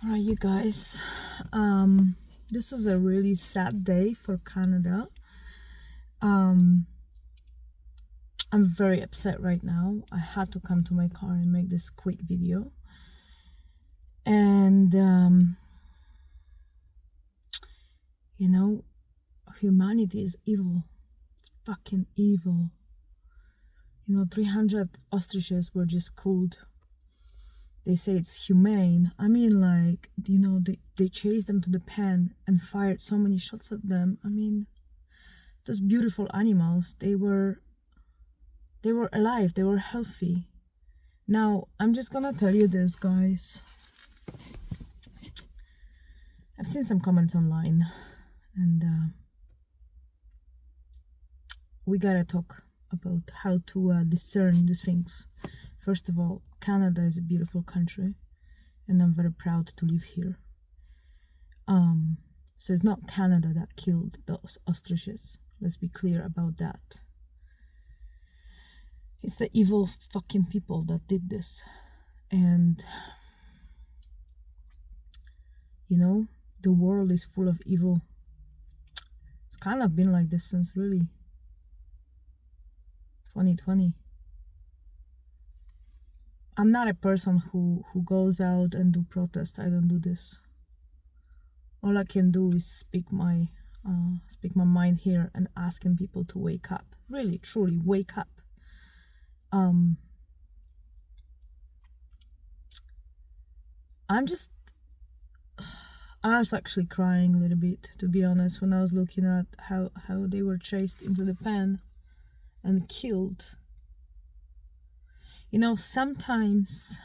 Alright, you guys. This is a really sad day for Canada. I'm very upset right now. I had to come to my car and make this quick video. And humanity is evil. It's fucking evil. 300 ostriches were just killed. They say it's humane. I mean, like, they chased them to the pen and fired so many shots at them. I mean, those beautiful animals, they were alive, they were healthy. Now, I'm just gonna tell you this, guys. I've seen some comments online, and we gotta talk about how to discern these things. First of all, Canada is a beautiful country, and I'm very proud to live here. So it's not Canada that killed those ostriches. Let's be clear about that. It's the evil fucking people that did this. And, the world is full of evil. It's kind of been like this since really 2020. I'm not a person who goes out and do protests. I don't do this. All I can do is speak my mind here and asking people to wake up. Really, truly, wake up. I was actually crying a little bit, to be honest, when I was looking at how they were chased into the pen and killed. Sometimes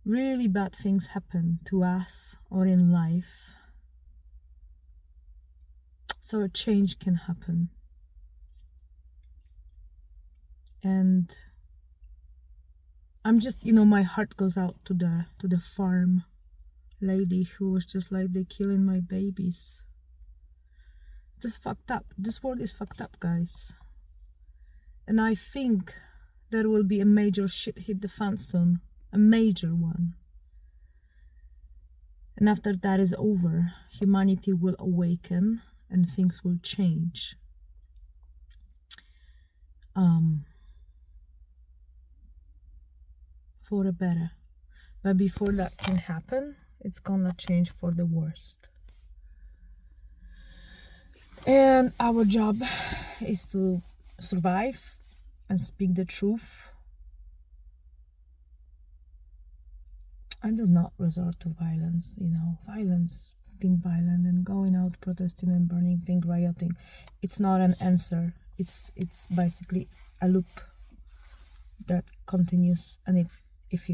really bad things happen to us or in life, so a change can happen. And I'm just, my heart goes out to the farm lady who was just like, they're killing my babies. This fucked up. This world is fucked up, guys. And I think there will be a major shit hit the fan soon. A major one. And after that is over, humanity will awaken and things will change. For the better. But before that can happen, it's gonna change for the worst. And our job is to survive and speak the truth. I do not resort to violence, violence, being violent and going out protesting and burning things, rioting. It's not an answer. It's basically a loop that continues, and if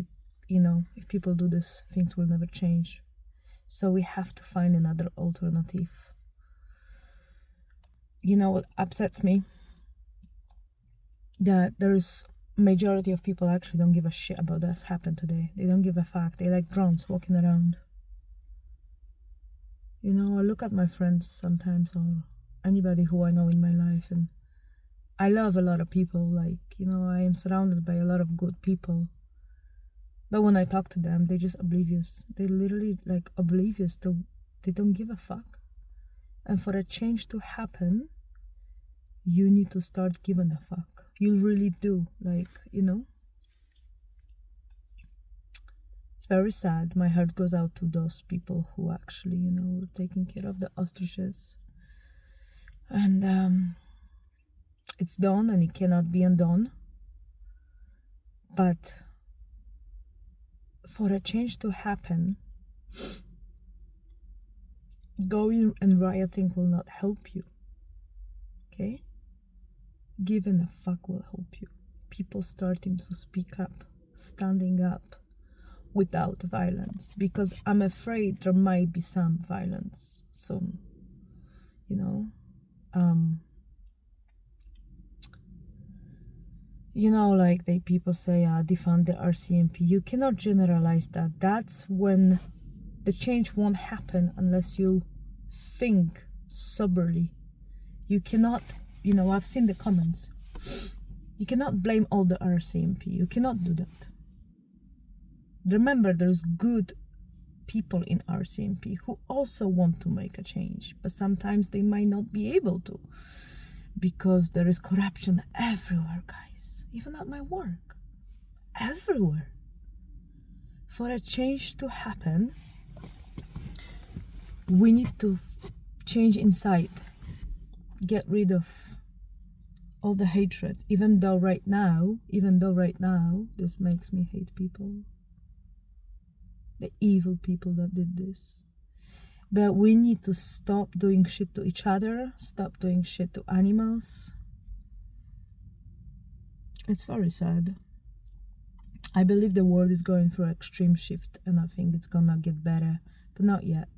people do this, things will never change. So we have to find another alternative. What upsets me? That there's majority of people actually don't give a shit about this happened today. They don't give a fuck. They like drones walking around. I look at my friends sometimes, or anybody who I know in my life, and I love a lot of people. Like, I am surrounded by a lot of good people. But when I talk to them, they're just oblivious. They're literally like oblivious. They don't give a fuck. And for a change to happen, you need to start giving a fuck. You really do. Like, It's very sad. My heart goes out to those people who actually, were taking care of the ostriches. And it's done and it cannot be undone. But for a change to happen, going and rioting will not help you. Okay? Giving a fuck will help you. People starting to speak up, standing up without violence, because I'm afraid there might be some violence soon. Like people say, defund the RCMP. You cannot generalize that. That's when the change won't happen unless you think soberly. You cannot, I've seen the comments. You cannot blame all the RCMP. You cannot do that. Remember, there's good people in RCMP who also want to make a change, but sometimes they might not be able to because there is corruption everywhere, guys, even at my work, everywhere. For a change to happen, we need to change inside, get rid of all the hatred, even though right now this makes me hate people, the evil people that did this. But we need to stop doing shit to each other, stop doing shit to animals. It's very sad. I believe the world is going through an extreme shift, and I think it's gonna get better, but not yet.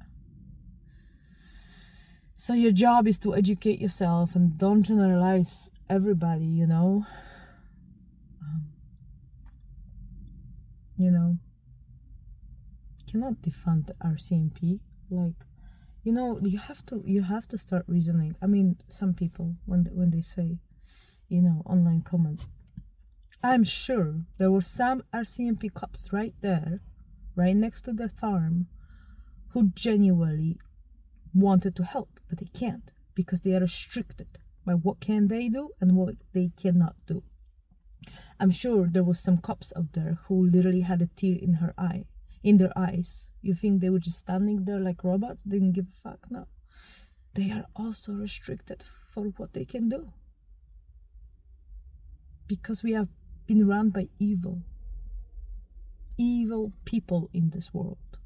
So your job is to educate yourself and don't generalize everybody, you know. You cannot defund the RCMP. Like, you have to start reasoning. I mean, some people when they say, online comments, I'm sure there were some RCMP cops right there, right next to the farm, who genuinely wanted to help, but they can't because they are restricted by what can they do and what they cannot do. I'm sure there was some cops out there who literally had a tear in their eyes. You think they were just standing there like robots, didn't give a fuck? No. They are also restricted for what they can do. Because we have been run by evil people in this world.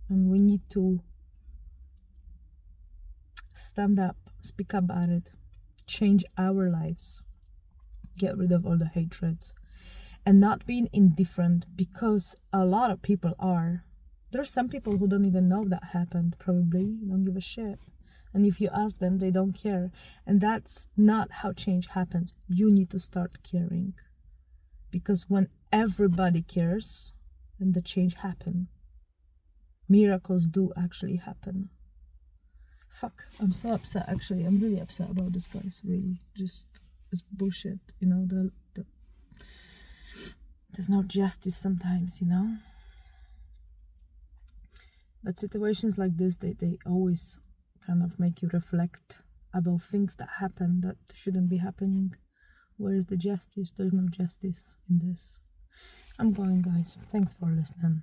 And we need to stand up, speak about it, change our lives, get rid of all the hatreds, and not being indifferent, because a lot of people are. There are some people who don't even know that happened, probably don't give a shit. And if you ask them, they don't care. And that's not how change happens. You need to start caring. Because when everybody cares, then the change happens. Miracles do actually happen. Fuck, I'm so upset actually. I'm really upset about this, guys. Really. Just, it's bullshit. There's no justice sometimes, But situations like this, they always kind of make you reflect about things that happen that shouldn't be happening. Where is the justice? There's no justice in this. I'm going, guys. Thanks for listening.